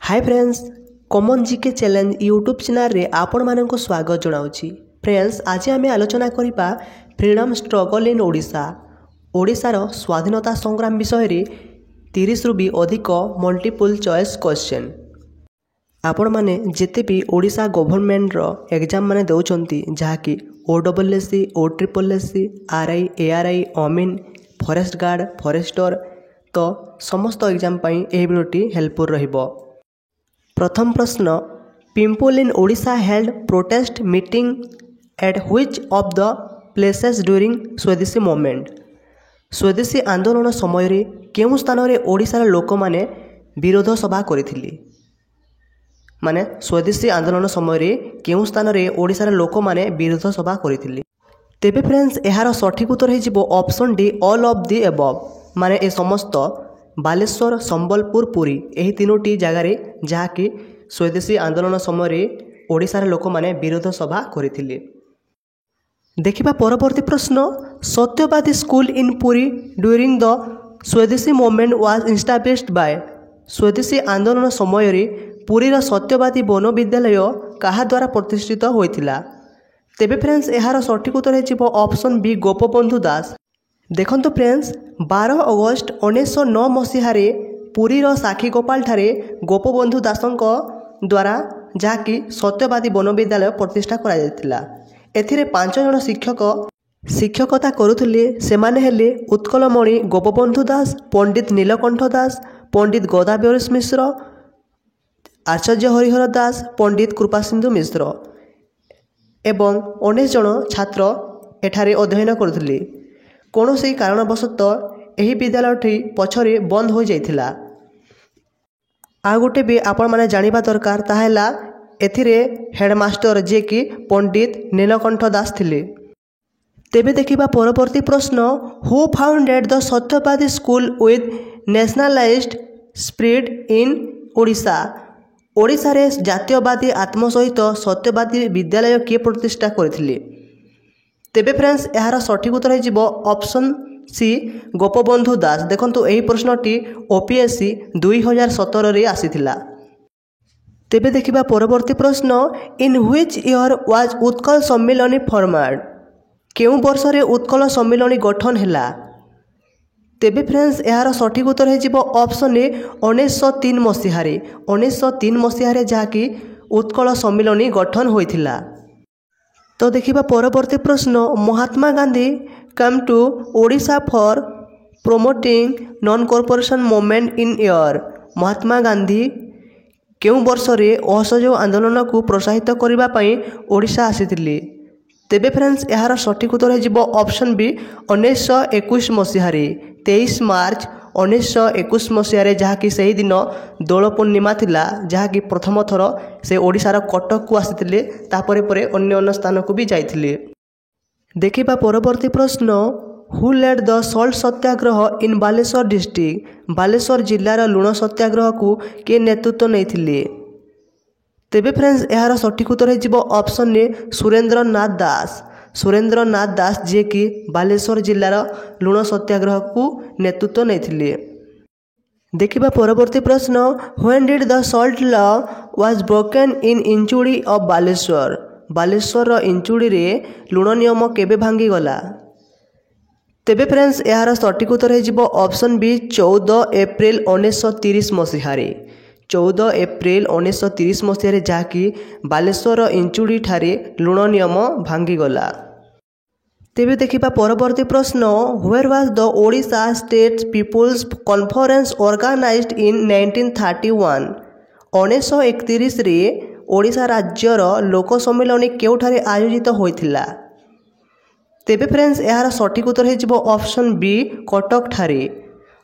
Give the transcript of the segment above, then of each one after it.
Hi friends, common GK challenge YouTube channel रे आपण मानक स्वागत जनाऊँगी। फ्रेंड्स, आज आम आलोचना करिबा फ्रीडम स्ट्रगल इन ओडिशा। ओडिशार स्वाधीनता संग्राम विषय रे 30 रु भी अधिक मल्टीपल चॉइस क्वेश्चन। आपण माने जेते भी ओडिशा गवर्नमेंट रो एग्जाम माने दउचंती जहाँकि OSSC, OSSC, RI, ARI, OMIN, forest guard, forester, तो समस्त एग्जाम पाई एही वीडियोटी हेल्पफुल रहिबो। प्रथम प्रश्न, people in Odisha held protest meeting at which of the places during स्वदेशी मूवमेंट। स्वदेशी आंदोलन समय रे केउ स्थान रे ओडिशार लोक माने विरोध सभा करिथिले। माने स्वदेशी आंदोलन समय रे केउ स्थान रे ओडिशार लोक माने विरोध सभा करिथिले। तेबे फ्रेंड्स, एहार सठिक उत्तर हेजिबो option D all of the above. माने ए समस्त बालेश्वर, संबलपुर, पुरी एही तीनोटी जगार जहाँकि स्वदेशी आंदोलन समय रे ओडिशार लोक माने विरोध सभा करिथिले। देखिबा परवर्ती प्रश्न, सत्यवादी school in Puri during the स्वदेशी मूवमेंट वाज इस्टाब्लिश्ड बाय। स्वदेशी आंदोलन समय रे पुरीर सत्यवादी वन विद्यालय काहा द्वारा प्रतिष्ठित होइथिला। तेबे फ्रेंड्स, एहार सठिक उत्तर हेजिबो ऑप्शन बी गोपबंधु दास। देखंतु फ्रेंड्स, 12 अगस्त 1909 मसीहारे पुरीर साखीगोपाल ठारे गोपबंधु दासंक द्वारा जहाँकि सत्यवादी वन विद्यालय प्रतिष्ठा करा जायतिला। एथिरे 5 जन शिक्षकता करुथिले। सेमाने हेले उत्कलमणि गोपबंधु दास, पंडित नीलकंठ दास, पंडित गोदाबरीश मिश्र, आचार्य हरिहर दास, पंडित कृपासिंधु मिश्र एवं 19 जन छात्र एठारे अध्ययन करुथिले। कौनसी कारणवशतः यही विद्यालयटी पछरे बंद हो जाइथिला। आ गोटे भी आपण माने जानिबा दरकार, ताहेला एथिरे हेडमास्टर जे कि पंडित नीलकंठ दास थिले। तेबे देखिबा परवर्ती प्रश्न, हु फाउंडेड द सत्यवादी school with nationalised spirit in Odisha. Odisha रे जातीयवादी आत्म सहित सत्यवादी विद्यालय किए प्रतिष्ठा करथिले। तेबे फ्रेंड्स, एहार सठिक उत्तर हेजिबो ऑप्शन सी गोपबंधु दास। देखंतु एही प्रश्नटी OPSC 2017 रे आसीथिला। तेबे देखिबा परवर्ती प्रश्न, in which year was Utkal Sammilani formed. केउ वर्ष रे उत्कल सम्मेलनी गठन हैला। तेबे फ्रेंड्स, एहार सठिक उत्तर हेजिबो ऑप्शन ए 1903 मसीहारे। 1903 मसीहारे जहाँकि उत्कल सम्मेलनी गठन होइथिला। तो देखिबा परवर्ती प्रश्न, Mahatma Gandhi come to Odisha for promoting non corporation movement in year. Mahatma Gandhi केउ वर्ष रे असहयोग आंदोलन को प्रोत्साहित करिबा पई ओडिशा आसीथिले। तेबे फ्रेंड्स, एहार सठिक उत्तर हेजिबो ऑप्शन बी 1921 मसीहारे। 23 मार्च 1921 मसीहारे जहाँकि सही दिन दोल पूर्णिमा थिला, जहाँकि प्रथम थर से ओडिशार कटक को आसीथिले, तापरे परे अन्य स्थान को भी जाइथिले। देखिबा परवर्ती प्रश्न, who led the salt satyagraha in Baleswar district. Baleswar जिल्लार लुण सत्याग्रह को के नेतृत्व नैथिले। तेबे फ्रेंड्स, एहार सठिक उत्तर हेजिबो ऑप्शन ए सुरेंद्र नाथ दास। सुरेंद्र नाथ दास जे कि बालेश्वर जिल्लार लुण सत्याग्रह को नेतृत्व नैथिले। देखिबा परवर्ती प्रश्न, when did the salt law was broken in Inchudi of Baleswar. Baleswar Inchudi रे लुण नियम केबे भांगी गला। तेबे फ्रेंड्स, एहार सठिक उत्तर हेजिबो ऑप्शन बी 14 एप्रिल 1930 मसीहारे। 14 एप्रिल 1930 मसीहारे जहाँकि बालेश्वर इंचुड़ी ठारे लुण नियम भांगी गला। तेबे देखिबा परवर्ती प्रश्न, where was the Odisha state people's conference organised in 1931। 1931 रे ओडिशा राज्यर लोक सम्मेलन केउठारे आयोजित होइथिला। तेबे फ्रेंड्स, एहार सठिक उत्तर हेजिबो ऑप्शन बी कटक ठारे।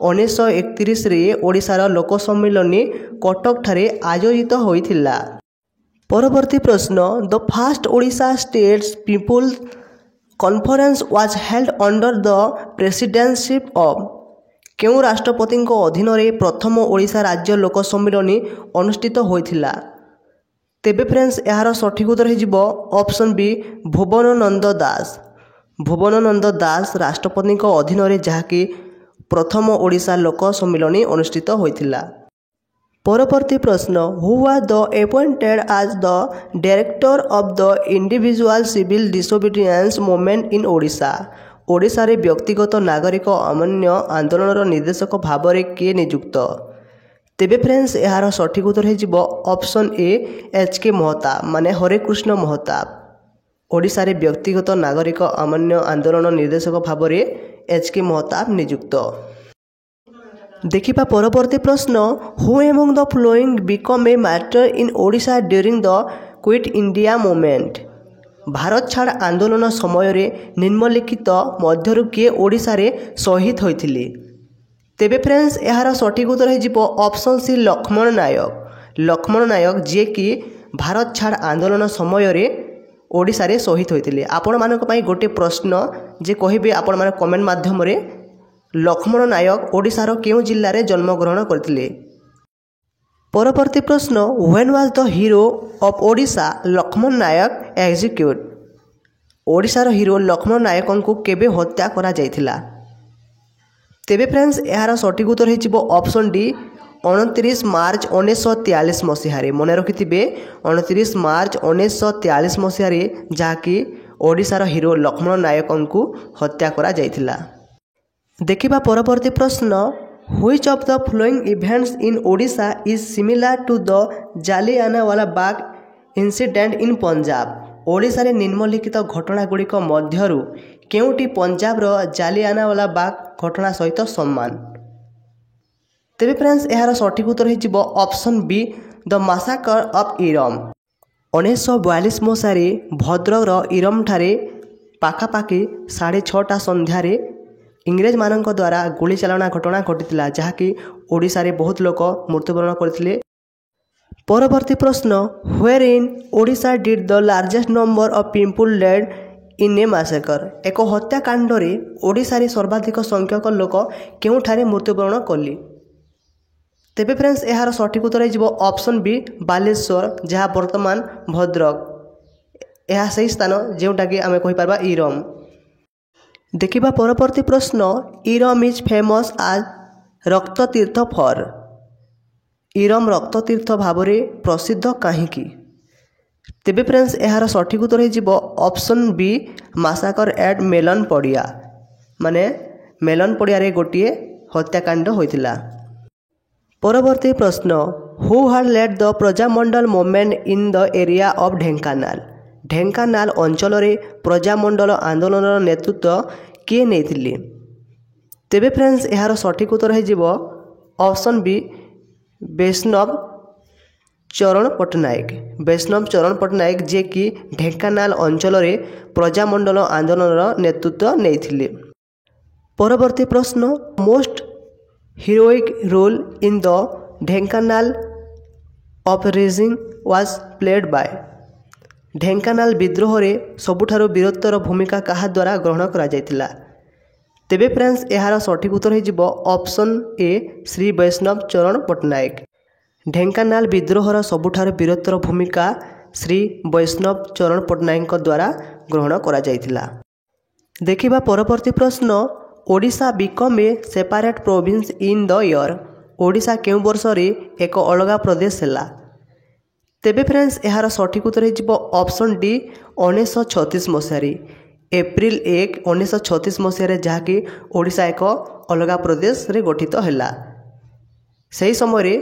1931 रे ओडिशार लोक सम्मेलन कटक ठारे आयोजित होइथिला। परवर्ती प्रश्न, the first Odisha states people's conference was held under the presidentship of. केउ राष्ट्रपति अधीन रे प्रथम ओडिशा राज्य लोक सम्मेलन अनुष्ठित होइथिला। तेबे फ्रेंड्स, एहार सठिक उत्तर हेजिबो ऑप्शन बी भुवनानंद दास। भुवनानंद दास राष्ट्रपति अधीन रे जहाँकि प्रथम ओडिशा लोक सम्मेलन अनुष्ठित होइथिला। परवर्ती प्रश्न who was the appointed as the director of the individual civil disobedience movement in Odisha. Odisha रे व्यक्तिगत नागरिक अमान्य आंदोलन निर्देशक भाव में किए नियुक्त। तेबे फ्रेंड्स यार सठिक उत्तर हो ऑप्शन ए एच के महताब माने हरेकृष्ण महताब। ओडिशा रे व्यक्तिगत नागरिक अमान्य आंदोलन निर्देशक भाव में एच के महताब नियुक्त। देखिबा परवर्ती प्रश्न who among the flowing become a martyr in Odisha during the quit India movement. Bharat छाड़ आंदोलन समय रे निम्नलिखित मध्यरु किए ओडिशा रे शहीद होइथिले। तेबे फ्रेंड्स यार सठिक उत्तर हो ऑप्शन सी लक्ष्मण नायक। लक्ष्मण नायक जी कि भारत छाड़ आंदोलन समय रे ओडिशा रे शहीद होइथिले। आपण मानक पई गोटे प्रश्न जे कहिबे आपण माने कमेंट माध्यम रे लक्ष्मण नायक ओडिशार केउ जिल्ला रे जन्मग्रहण करथिले। परवर्ती प्रश्न when was the hero of Odisha Laxman Nayak executed. ओडिशार हीरो लक्ष्मण नायक को केबे हत्या करा जायथिला। तेबे फ्रेंड्स यार सठिक उत्तर हो ऑप्शन डी 29 मार्च 1943 मसीह। मन रखिथिबे 29 मार्च 1943 मसीह जहाँकि ओडिशार हीरो लक्ष्मण नायक को हत्या करा जायथिला। देखिबा परवर्ती प्रश्न which of the following events in Odisha is similar to the Jallianwala Bagh incident in Punjab. Odisha रे निम्नलिखित घटना गुड़िक मध्यरु केउटी पंजाब रो जालियानवाला बाग घटना सहित सम्मान। तेबे फ्रेंड्स यार सठिक उत्तर हो option B the massacre of Eram. 1942 मसीह भद्रक इरम ठारे पाखापाखि 6:30 संध्यारे इंग्रेज मानक द्वारा गुली चालना घटना घटिला जहाँकि ओडिशा रे बहुत लोक मृत्युवरण करथिले। परवर्ती प्रश्न where in Odisha did the largest number of people dead in A massacre. एक हत्याकांड रे ओडिशा रे सर्वाधिक संख्यक लोक केउठारे मृत्युवरण कले। तेबे फ्रेंड्स यार सठिक उत्तर हो ऑप्शन बी बालेश्वर जहाँ वर्तमान भद्रक। यह सही स्थान जोटा कि आम कहि परबा इरम। देखिबा परवर्ती प्रश्न इरम इज फेमस आज रक्ततीर्थ फॉर। इरम रक्ततीर्थ भाव में प्रसिद्ध कहीं। तेबे फ्रेंड्स यार सठिक उत्तर हो ऑप्शन बी मासाकर एट मेलन पड़िया माने मेलन पड़िया रे गोटे हत्याकांड होइतिला। परवर्ती प्रश्न who had led the Prajamandal movement in the area of Dhenkanal. Dhenkanal अंचल रे प्रजामंडल आंदोलन नेतृत्व किए नेथिले। तेबे फ्रेंड्स यार सठिक उत्तर हो ऑप्शन बी वैष्णव चरण पट्टनायक। वैष्णव चरण पट्टनायक जे कि ढेंकानाल अंचल रे प्रजामंडल आंदोलन नेतृत्व नेथिले। परवर्ती प्रश्न most heroic role in the Dhenkanal uprising was played by. Dhenkanal विद्रोह रे सबुठारु वीरत्वर भूमिका कहा द्वारा ग्रहण करा जायतिला। तेबे फ्रेंड्स यार सठिक उत्तर हो ऑप्शन ए श्री वैष्णव चरण पट्टनायक। ढेंकानाल विद्रोहर सबुठारु वीरत्वर भूमिका श्री वैष्णव चरण पट्टनायक द्वारा ग्रहण करा जायतिला। देखिबा परवर्ती प्रश्न Odisha become a separate province in the year. Odisha केउ वर्ष रे एक अलग प्रदेश हैला। तेबे फ्रेंड्स यार सठिक उत्तर हो ऑप्शन डी 1936 मसीह एप्रिल 1 1936 मसीह जहाँकि ओडिशा एक अलग प्रदेश रे गठित हैला। सही समय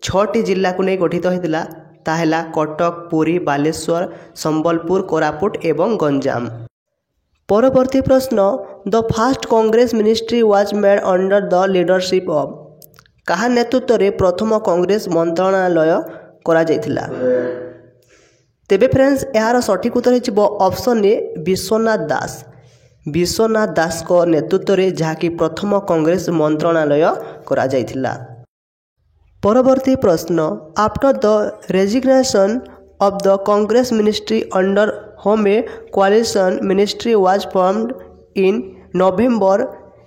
6टी जिला को नहीं गठित होता ताहेला कटक पुरी बालेश्वर संबलपुर कोरापुट एवं गंजाम। परवर्ती प्रश्न the first Congress ministry was made under the leadership of. कहा नेतृत्व रे प्रथम कांग्रेस मंत्रालय करा जायतिला। तेबे फ्रेंड्स यार सठिक उत्तर हो ऑप्शन ए विश्वनाथ दास। विश्वनाथ दास को नेतृत्व रे जहाँकि प्रथम कांग्रेस मंत्रालय करा जायतिला। परवर्ती प्रश्न after the resignation of the Congress ministry under whom a coalition ministry was formed in November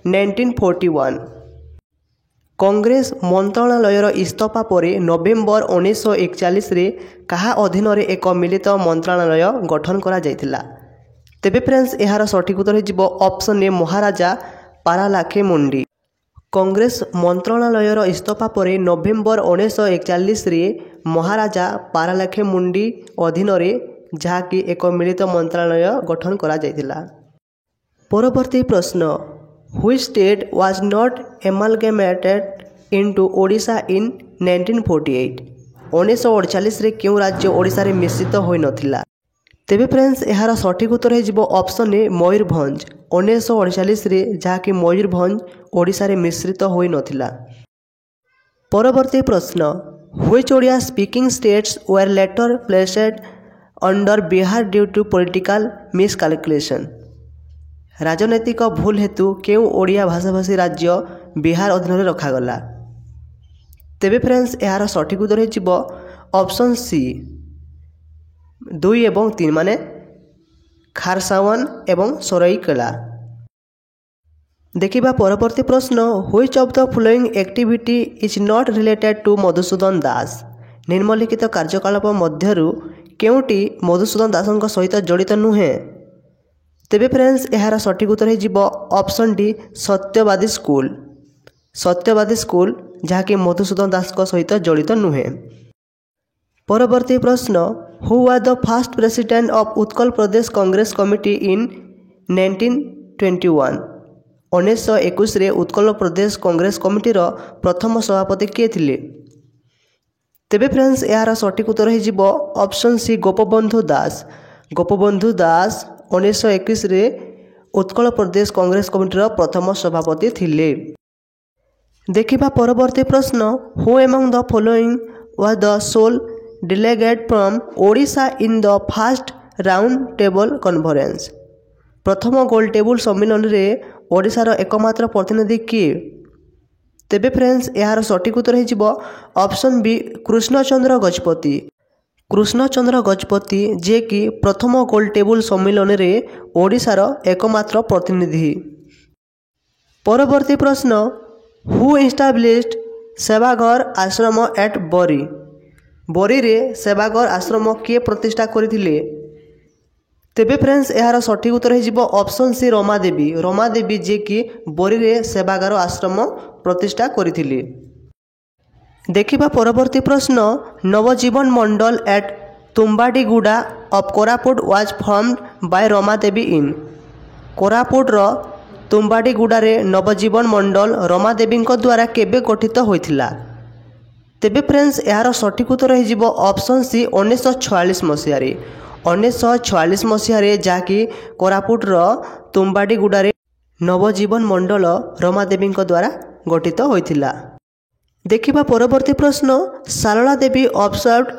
1941। Congress मंत्रालयर इस्तफा पर नवेम्बर 1941 रे कहा अधीन रे एक मिलित मंत्रालय गठन करा जायतिला। तेबे फ्रेंड्स यार सठिक उत्तर हो ऑप्शन ए महाराजा पारालाखे मुंडी। कांग्रेस मंत्रणालयर इस्तफा पर नवेम्बर 1941 महाराजा पारालाखे मुंडी अधीन जहाँकि एक मिलित मंत्रालय गठन करा जायतिला। परवर्ती प्रश्न which state was not amalgamated into Odisha in 1948 1948 रे क्यों राज्य ओडिशा रे मिश्रित होई नथिला। तेबे फ्रेंड्स यार सठिक उत्तर हो ऑप्शन ए मयूरभंज 1948 रे जहाँकि मयूरभंज ओडिशा रे मिश्रित होई नथिला। परवर्ती प्रश्न which Odia speaking states were later placed under Bihar due to political miscalculation राजनैतिक भूल हेतु केउ ओडिया भाषाभाषी राज्य बिहार अधीन रखागला। तेबे फ्रेंड्स यार सठिक उत्तर हो ऑप्शन सी 2 एवं 3 माने खारसावन एवं सराइकेला। देखिबा परवर्ती प्रश्न which of the following activity is not related to Madhusudan Das निम्नलिखित कार्यकलाप मध्यरु केउटी मधुसूदन दासଙ୍କ सहित जड़ित नुहे। तेबे फ्रेंड्स यार सठिक उत्तर हो ऑप्शन डी सत्यवादी स्कूल जहाँकि मधुसूदन दासଙ୍କ सहित जड़ित नुहे। परवर्ती प्रश्न who was the first president of Utkal Pradesh Congress committee इन 1921 1921 रे उत्कल प्रदेश कांग्रेस कमिटीर प्रथम सभापति किए थिले। तेबे फ्रेंड्स यार सठिक उत्तर हो ऑप्शन सी गोपबंधु दास 1921 रे उत्कल प्रदेश कांग्रेस कमिटीर प्रथम सभापति थिले। देखिबा परवर्ती प्रश्न who among the following was the sole delegate from Odisha in the first round table conference प्रथम गोल टेबुल सम्मेलन रे ओडिशार एकमात्र प्रतिनिधि किए। तेबे फ्रेंड्स यार सठिक उत्तर हो ऑप्शन बी कृष्णचंद्र गजपति जे कि प्रथम गोल टेबुल सम्मेलन रे ओडिशार एकमात्र प्रतिनिधि। परवर्ती प्रश्न हु इस्टाब्लिश्ड सेवाघर आश्रम एट बरी रे सेवाघर आश्रम किए प्रतिष्ठा करथिले। तेबे फ्रेंड्स यार सठिक उत्तर हो ऑप्शन सी रमादेवी जे कि बरी रे सेवाघर आश्रम प्रतिष्ठा करथिले। देखिबा परवर्ती प्रश्न Navajivan Mandal at Tumbadiguda of Koraput was formed by Ramadevi in Koraput रो तुम्बाडीगुड़ा रे नवजीवन मंडल रमादेवी द्वारा केबे गठित होइथिला। तेबे फ्रेंड्स यार सठिक उत्तर हो ऑप्शन सी 1946 मसीह 1946 मसीह जहाँकि कोरापुट रो तुम्बाडीगुड़ा रे नवजीवन मंडल रमादेवी द्वारा गठित होइथिला। देखिबा परवर्ती प्रश्न Sarala Devi observed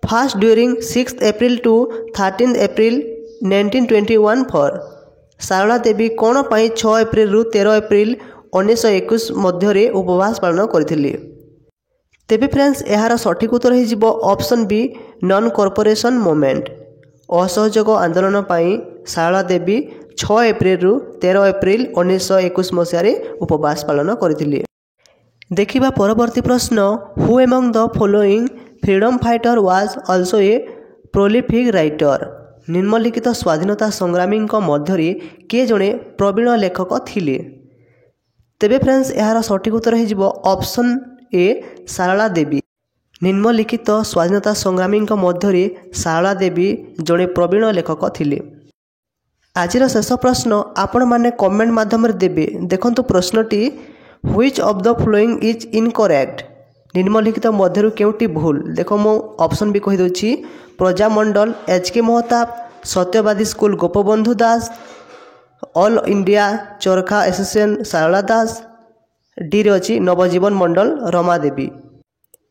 fast during 6 April to 13 April 1921 for Sarala Devi कौन पाई 6 एप्रिल रु 13 एप्रिल 1921 मध्य उपवास पालन करथिले। तेबे फ्रेंड्स यार सठिक उत्तर हो option B non corporation movement असहयोग आंदोलन पाई सारला देवी 6 एप्रिल रु 13 एप्रिल 1921 मसीह उपवास पालन करथिले। देखिबा परवर्ती प्रश्न who among the following freedom fighter was also a prolific writer निम्नलिखित स्वाधीनता संग्रामी मध्य किए जड़े प्रवीण लेखक थिले। तेबे फ्रेंड्स यार सठिक उत्तर हो ऑप्शन ए सारला देवी निम्नलिखित स्वाधीनता संग्रामी मध्य सारला देवी जड़े प्रवीण लेखक थिले। आजिर शेष प्रश्न आपण माने कमेंट माध्यम देबे। देखंतु प्रश्नटी which of the following is incorrect निम्नलिखित मध्यरु केउटी भूल। देखो मो ऑप्शन भी कहि दोछि प्रजामंडल एचके महताब सत्यवादी स्कूल गोपबंधु दास ऑल इंडिया चरखा एसोसिएशन सारला दास डी रे अछि नवजीवन मंडल रमादेवी।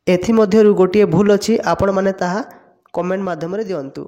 एथि मध्यरु गोटिए भूल अछि आपण माने ताहा कमेंट माध्यम रे दियंतु।